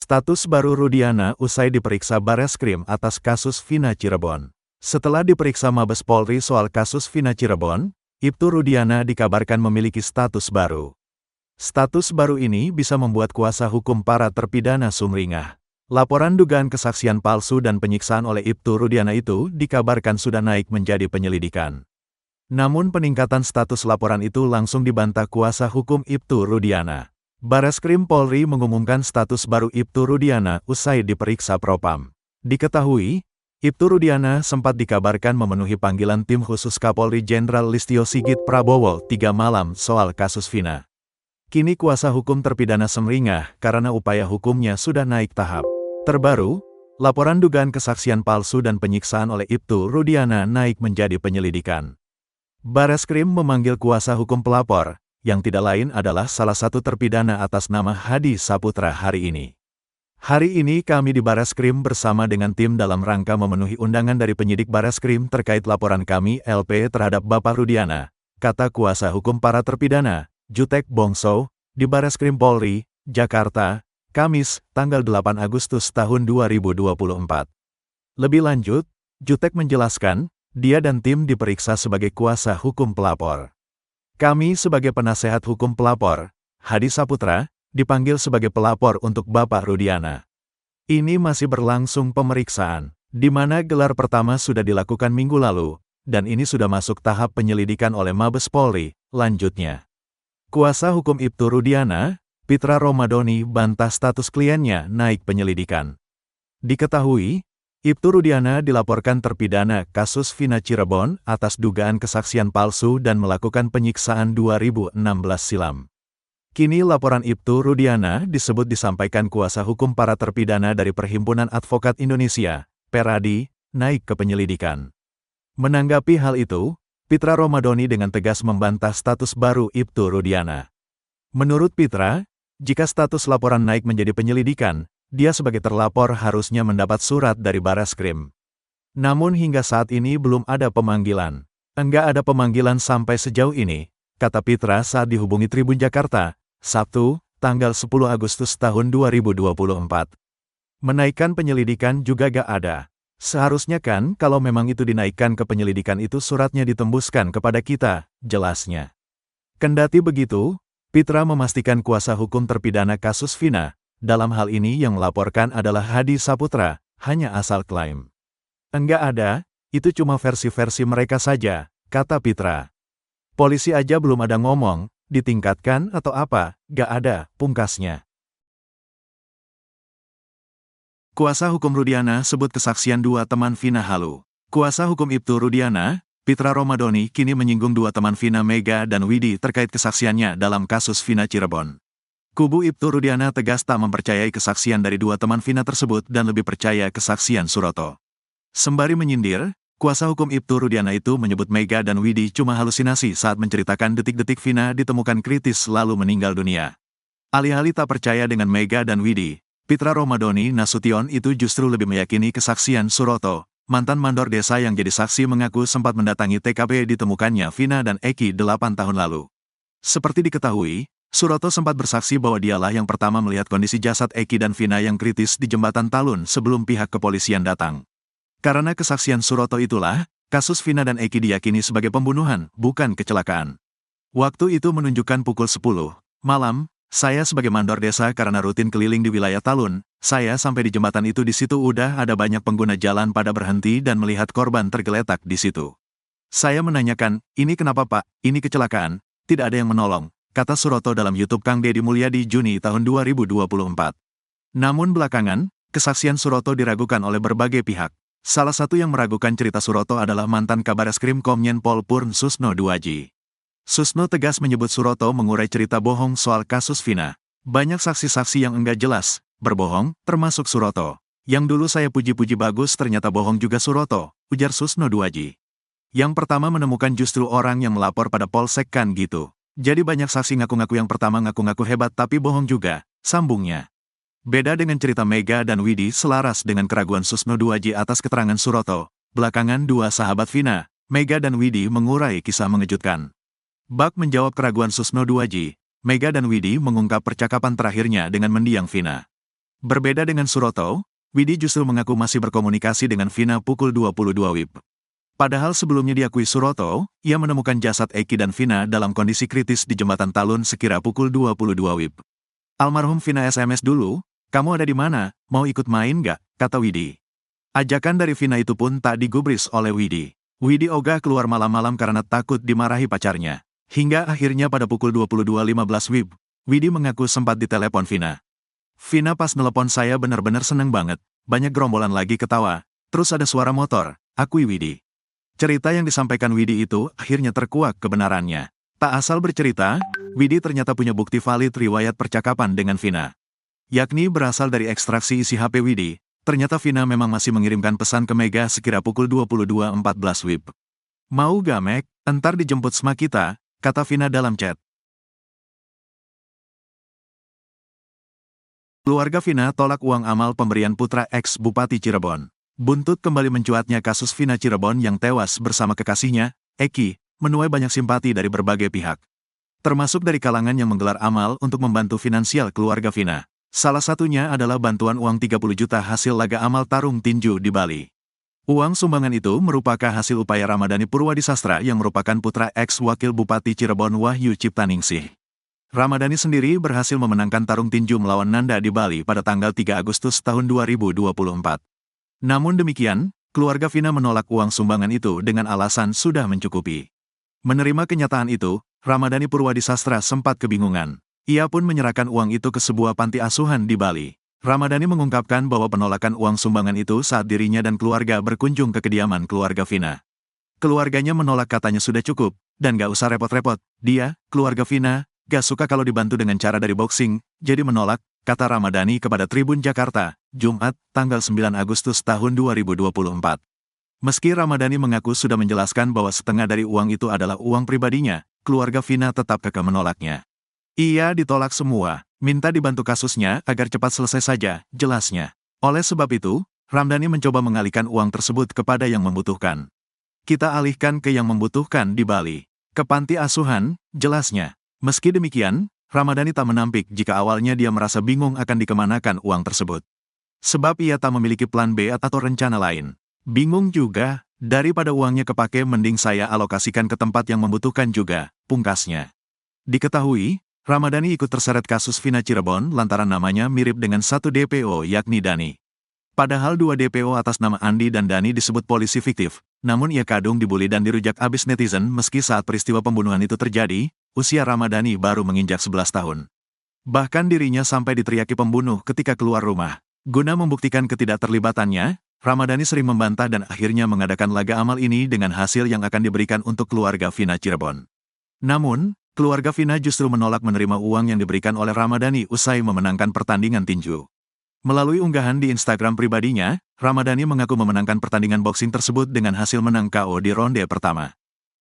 Status baru Rudiana usai diperiksa Bareskrim atas kasus Vina Cirebon. Setelah diperiksa Mabes Polri soal kasus Vina Cirebon, Ibtu Rudiana dikabarkan memiliki status baru. Status baru ini bisa membuat kuasa hukum para terpidana sumringah. Laporan dugaan kesaksian palsu dan penyiksaan oleh Ibtu Rudiana itu dikabarkan sudah naik menjadi penyelidikan. Namun peningkatan status laporan itu langsung dibantah kuasa hukum Ibtu Rudiana. Bareskrim Polri mengumumkan status baru Ibtu Rudiana usai diperiksa Propam. Diketahui, Ibtu Rudiana sempat dikabarkan memenuhi panggilan tim khusus Kapolri Jenderal Listio Sigit Prabowo 3 malam soal kasus Vina. Kini kuasa hukum terpidana sumringah karena upaya hukumnya sudah naik tahap. Terbaru, laporan dugaan kesaksian palsu dan penyiksaan oleh Ibtu Rudiana naik menjadi penyelidikan. Bareskrim memanggil kuasa hukum pelapor, yang tidak lain adalah salah satu terpidana atas nama Hadi Saputra hari ini. Hari ini kami di Bareskrim bersama dengan tim dalam rangka memenuhi undangan dari penyidik Bareskrim terkait laporan kami LP terhadap Bapak Rudiana, kata kuasa hukum para terpidana, Jutek Bongso, di Bareskrim Polri, Jakarta, Kamis, tanggal 8 Agustus tahun 2024. Lebih lanjut, Jutek menjelaskan, dia dan tim diperiksa sebagai kuasa hukum pelapor. Kami sebagai penasehat hukum pelapor, Hadi Saputra, dipanggil sebagai pelapor untuk Bapak Rudiana. Ini masih berlangsung pemeriksaan, di mana gelar pertama sudah dilakukan minggu lalu, dan ini sudah masuk tahap penyelidikan oleh Mabes Polri, lanjutnya. Kuasa hukum Ibtu Rudiana, Pitra Romadoni bantah status kliennya naik penyelidikan. Diketahui, Ibtu Rudiana dilaporkan terpidana kasus Vina Cirebon atas dugaan kesaksian palsu dan melakukan penyiksaan 2016 silam. Kini laporan Ibtu Rudiana disebut disampaikan kuasa hukum para terpidana dari Perhimpunan Advokat Indonesia, Peradi, naik ke penyelidikan. Menanggapi hal itu, Pitra Romadoni dengan tegas membantah status baru Ibtu Rudiana. Menurut Pitra, jika status laporan naik menjadi penyelidikan, dia sebagai terlapor harusnya mendapat surat dari Bareskrim. Namun hingga saat ini belum ada pemanggilan. Enggak ada pemanggilan sampai sejauh ini, kata Pitra saat dihubungi Tribun Jakarta, Sabtu, tanggal 10 Agustus tahun 2024. Menaikkan penyelidikan juga gak ada. Seharusnya kan kalau memang itu dinaikkan ke penyelidikan itu suratnya ditembuskan kepada kita, jelasnya. Kendati begitu, Pitra memastikan kuasa hukum terpidana kasus Vina, dalam hal ini yang melaporkan adalah Hadi Saputra, hanya asal klaim. Enggak ada, itu cuma versi-versi mereka saja, kata Pitra. Polisi aja belum ada ngomong, ditingkatkan atau apa, gak ada, pungkasnya. Kuasa hukum Rudiana sebut kesaksian dua teman Vina halu. Kuasa hukum Ibtu Rudiana, Pitra Romadoni kini menyinggung dua teman Vina Mega dan Widi terkait kesaksiannya dalam kasus Vina Cirebon. Kubu Ibtu Rudiana tegas tak mempercayai kesaksian dari dua teman Vina tersebut dan lebih percaya kesaksian Suroto. Sembari menyindir, kuasa hukum Ibtu Rudiana itu menyebut Mega dan Widi cuma halusinasi saat menceritakan detik-detik Vina ditemukan kritis lalu meninggal dunia. Alih-alih tak percaya dengan Mega dan Widi, Pitra Romadoni Nasution itu justru lebih meyakini kesaksian Suroto. Mantan mandor desa yang jadi saksi mengaku sempat mendatangi TKP ditemukannya Vina dan Eki 8 tahun lalu. Seperti diketahui, Suroto sempat bersaksi bahwa dialah yang pertama melihat kondisi jasad Eki dan Vina yang kritis di jembatan Talun sebelum pihak kepolisian datang. Karena kesaksian Suroto itulah, kasus Vina dan Eki diyakini sebagai pembunuhan, bukan kecelakaan. Waktu itu menunjukkan pukul 10 malam, saya sebagai mandor desa karena rutin keliling di wilayah Talun, saya sampai di jembatan itu di situ udah ada banyak pengguna jalan pada berhenti dan melihat korban tergeletak di situ. Saya menanyakan, ini kenapa Pak, ini kecelakaan, tidak ada yang menolong, kata Suroto dalam YouTube Kang Deddy Mulyadi Juni tahun 2024. Namun belakangan, kesaksian Suroto diragukan oleh berbagai pihak. Salah satu yang meragukan cerita Suroto adalah mantan Kabareskrim Komjen Pol Purn Susno Duaji. Susno tegas menyebut Suroto mengurai cerita bohong soal kasus Vina. Banyak saksi-saksi yang enggak jelas, berbohong, termasuk Suroto. Yang dulu saya puji-puji bagus ternyata bohong juga Suroto, ujar Susno Duaji. Yang pertama menemukan justru orang yang melapor pada Polsek kan gitu. Jadi banyak saksi ngaku-ngaku yang pertama ngaku-ngaku hebat tapi bohong juga, sambungnya. Beda dengan cerita Mega dan Widi selaras dengan keraguan Susno Duaji atas keterangan Suroto. Belakangan dua sahabat Vina, Mega dan Widi mengurai kisah mengejutkan. Bak menjawab keraguan Susno Duaji, Mega dan Widi mengungkap percakapan terakhirnya dengan mendiang Vina. Berbeda dengan Suroto, Widi justru mengaku masih berkomunikasi dengan Vina pukul 22 WIB. Padahal sebelumnya diakui Suroto, ia menemukan jasad Eki dan Vina dalam kondisi kritis di Jembatan Talun sekira pukul 22 WIB. Almarhum Vina SMS dulu, "Kamu ada di mana? Mau ikut main gak?" kata Widi. Ajakan dari Vina itu pun tak digubris oleh Widi. Widi ogah keluar malam-malam karena takut dimarahi pacarnya. Hingga akhirnya pada pukul 22.15 WIB, Widi mengaku sempat ditelepon Vina. "Vina, pas nelepon saya benar-benar seneng banget. Banyak gerombolan lagi ketawa. Terus ada suara motor," akui Widi. Cerita yang disampaikan Widi itu akhirnya terkuak kebenarannya. Tak asal bercerita, Widi ternyata punya bukti valid riwayat percakapan dengan Vina. Yakni berasal dari ekstraksi isi HP Widi. Ternyata Vina memang masih mengirimkan pesan ke Mega sekira pukul 22.14 WIB. "Mau gak, Meg? Entar dijemput sama kita," kata Vina dalam chat. Keluarga Vina tolak uang amal pemberian putra ex-Bupati Cirebon. Buntut kembali mencuatnya kasus Vina Cirebon yang tewas bersama kekasihnya, Eki, menuai banyak simpati dari berbagai pihak. Termasuk dari kalangan yang menggelar amal untuk membantu finansial keluarga Vina. Salah satunya adalah bantuan uang 30 juta hasil laga amal tarung tinju di Bali. Uang sumbangan itu merupakan hasil upaya Ramadhani Purwadisastra yang merupakan putra ex-wakil Bupati Cirebon Wahyu Ciptaningsih. Ramadhani sendiri berhasil memenangkan tarung tinju melawan Nanda di Bali pada tanggal 3 Agustus tahun 2024. Namun demikian, keluarga Vina menolak uang sumbangan itu dengan alasan sudah mencukupi. Menerima kenyataan itu, Ramadhani Purwadisastra sempat kebingungan. Ia pun menyerahkan uang itu ke sebuah panti asuhan di Bali. Ramadhani mengungkapkan bahwa penolakan uang sumbangan itu saat dirinya dan keluarga berkunjung ke kediaman keluarga Vina. Keluarganya menolak, katanya sudah cukup, dan gak usah repot-repot. Dia, keluarga Vina, gak suka kalau dibantu dengan cara dari boxing, jadi menolak, kata Ramadhani kepada Tribun Jakarta, Jumat, tanggal 9 Agustus tahun 2024. Meski Ramadhani mengaku sudah menjelaskan bahwa setengah dari uang itu adalah uang pribadinya, keluarga Vina tetap kekeh menolaknya. "Ia ditolak semua, minta dibantu kasusnya agar cepat selesai saja," jelasnya. Oleh sebab itu, Ramadhani mencoba mengalihkan uang tersebut kepada yang membutuhkan. "Kita alihkan ke yang membutuhkan di Bali, ke panti asuhan," jelasnya. Meski demikian, Ramadhani tak menampik jika awalnya dia merasa bingung akan dikemanakan uang tersebut. Sebab ia tak memiliki plan B atau rencana lain. "Bingung juga, daripada uangnya kepake mending saya alokasikan ke tempat yang membutuhkan juga," pungkasnya. Diketahui, Ramadhani ikut terseret kasus Vina Cirebon lantaran namanya mirip dengan satu DPO yakni Dani. Padahal dua DPO atas nama Andi dan Dani disebut polisi fiktif, namun ia kadung dibully dan dirujak abis netizen meski saat peristiwa pembunuhan itu terjadi, usia Ramadhani baru menginjak 11 tahun. Bahkan dirinya sampai diteriaki pembunuh ketika keluar rumah. Guna membuktikan ketidakterlibatannya, Ramadhani sering membantah dan akhirnya mengadakan laga amal ini dengan hasil yang akan diberikan untuk keluarga Vina Cirebon. Namun, keluarga Vina justru menolak menerima uang yang diberikan oleh Ramadhani usai memenangkan pertandingan tinju. Melalui unggahan di Instagram pribadinya, Ramadhani mengaku memenangkan pertandingan boxing tersebut dengan hasil menang KO di ronde pertama.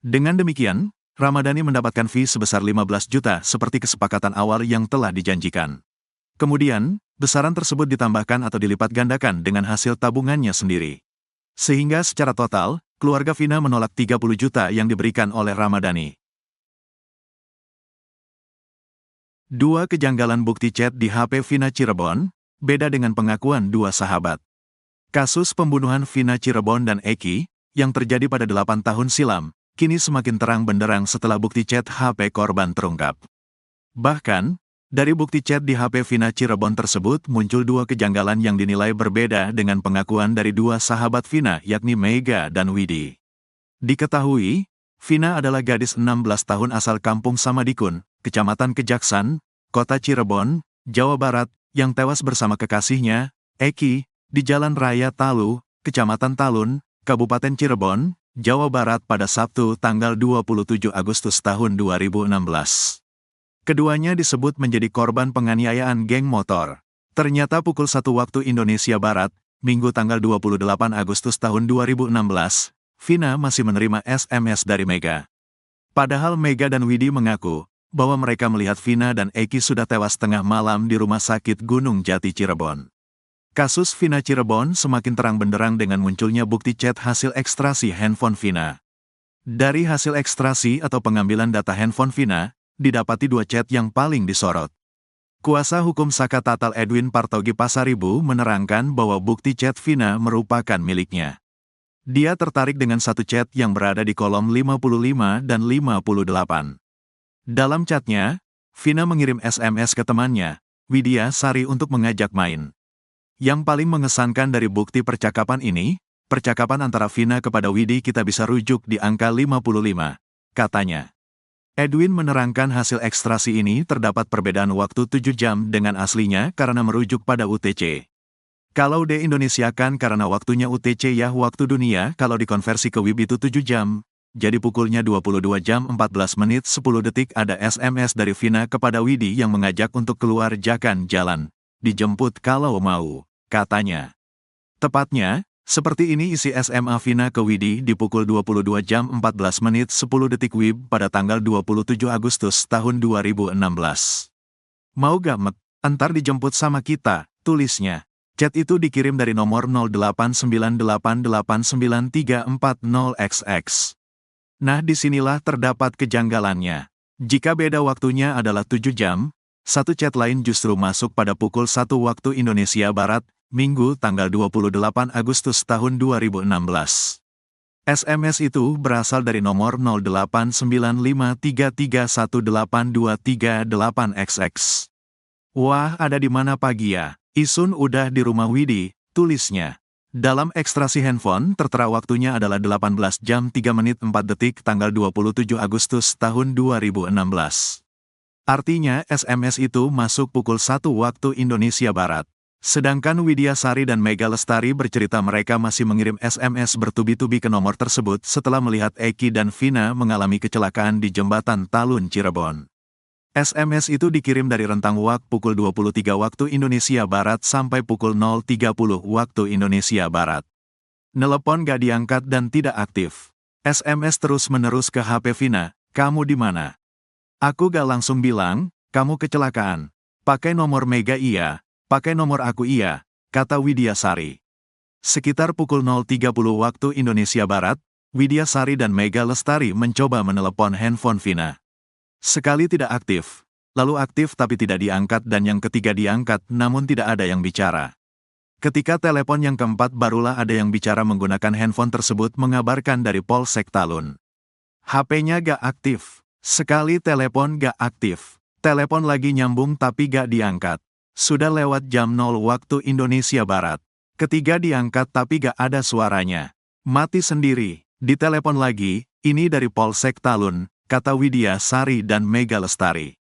Dengan demikian, Ramadhani mendapatkan fee sebesar 15 juta seperti kesepakatan awal yang telah dijanjikan. Kemudian, besaran tersebut ditambahkan atau dilipat gandakan dengan hasil tabungannya sendiri. Sehingga secara total, keluarga Vina menolak 30 juta yang diberikan oleh Ramadhani. Dua kejanggalan bukti chat di HP Vina Cirebon, beda dengan pengakuan dua sahabat. Kasus pembunuhan Vina Cirebon dan Eki, yang terjadi pada 8 tahun silam, kini semakin terang benderang setelah bukti chat HP korban terungkap. Bahkan, dari bukti chat di HP Vina Cirebon tersebut muncul dua kejanggalan yang dinilai berbeda dengan pengakuan dari dua sahabat Vina yakni Mega dan Widi. Diketahui, Vina adalah gadis 16 tahun asal kampung Samadikun, Kecamatan Kejaksan, Kota Cirebon, Jawa Barat, yang tewas bersama kekasihnya, Eki, di Jalan Raya Talu, Kecamatan Talun, Kabupaten Cirebon, Jawa Barat pada Sabtu tanggal 27 Agustus tahun 2016. Keduanya disebut menjadi korban penganiayaan geng motor. Ternyata pukul 1 waktu Indonesia Barat, Minggu tanggal 28 Agustus tahun 2016, Vina masih menerima SMS dari Mega. Padahal Mega dan Widi mengaku bahwa mereka melihat Vina dan Eki sudah tewas tengah malam di Rumah Sakit Gunung Jati Cirebon. Kasus Vina Cirebon semakin terang benderang dengan munculnya bukti chat hasil ekstrasi handphone Vina. Dari hasil ekstrasi atau pengambilan data handphone Vina, didapati dua chat yang paling disorot. Kuasa hukum Saka Tatal Edwin Partogi Pasaribu menerangkan bahwa bukti chat Vina merupakan miliknya. Dia tertarik dengan satu chat yang berada di kolom 55 dan 58. Dalam chatnya, Vina mengirim SMS ke temannya, Widya Sari, untuk mengajak main. Yang paling mengesankan dari bukti percakapan ini, percakapan antara Vina kepada Widi kita bisa rujuk di angka 55, katanya. Edwin menerangkan hasil ekstrasi ini terdapat perbedaan waktu 7 jam dengan aslinya karena merujuk pada UTC. Kalau di-Indonesiakan karena waktunya UTC ya waktu dunia, kalau dikonversi ke WIB itu 7 jam. Jadi pukulnya 22 jam 14 menit 10 detik ada SMS dari Vina kepada Widi yang mengajak untuk keluar jalan, dijemput kalau mau, katanya. Tepatnya, seperti ini isi SMA Vina ke Widi di pukul 22 jam 14 menit 10 detik WIB pada tanggal 27 Agustus tahun 2016. Mau gak Mek? Entar dijemput sama kita, tulisnya. Chat itu dikirim dari nomor 0898893440XX. Nah disinilah terdapat kejanggalannya. Jika beda waktunya adalah 7 jam, satu chat lain justru masuk pada pukul 1 waktu Indonesia Barat, Minggu tanggal 28 Agustus tahun 2016. SMS itu berasal dari nomor 089533182338XX. Wah, ada di mana pagi ya? Isun udah di rumah Widi, tulisnya. Dalam ekstrasi handphone, tertera waktunya adalah 18 jam 3 menit 4 detik tanggal 27 Agustus tahun 2016. Artinya SMS itu masuk pukul 1 waktu Indonesia Barat. Sedangkan Widya Sari dan Mega Lestari bercerita mereka masih mengirim SMS bertubi-tubi ke nomor tersebut setelah melihat Eki dan Vina mengalami kecelakaan di Jembatan Talun Cirebon. SMS itu dikirim dari rentang waktu pukul 23 waktu Indonesia Barat sampai pukul 0.30 waktu Indonesia Barat. Nelepon gak diangkat dan tidak aktif. SMS terus-menerus ke HP Vina, kamu di mana? Aku gak langsung bilang, kamu kecelakaan. Pakai nomor Mega iya, pakai nomor aku iya, kata Widya Sari. Sekitar pukul 0.30 waktu Indonesia Barat, Widya Sari dan Mega Lestari mencoba menelepon handphone Vina. Sekali tidak aktif, lalu aktif tapi tidak diangkat dan yang ketiga diangkat namun tidak ada yang bicara. Ketika telepon yang keempat barulah ada yang bicara menggunakan handphone tersebut mengabarkan dari Polsek Talun. HP-nya gak aktif, sekali telepon gak aktif, telepon lagi nyambung tapi gak diangkat. Sudah lewat jam 0 waktu Indonesia Barat. Ketiga diangkat tapi gak ada suaranya. Mati sendiri, ditelepon lagi, ini dari Polsek Talun, kata Widya Sari dan Mega Lestari.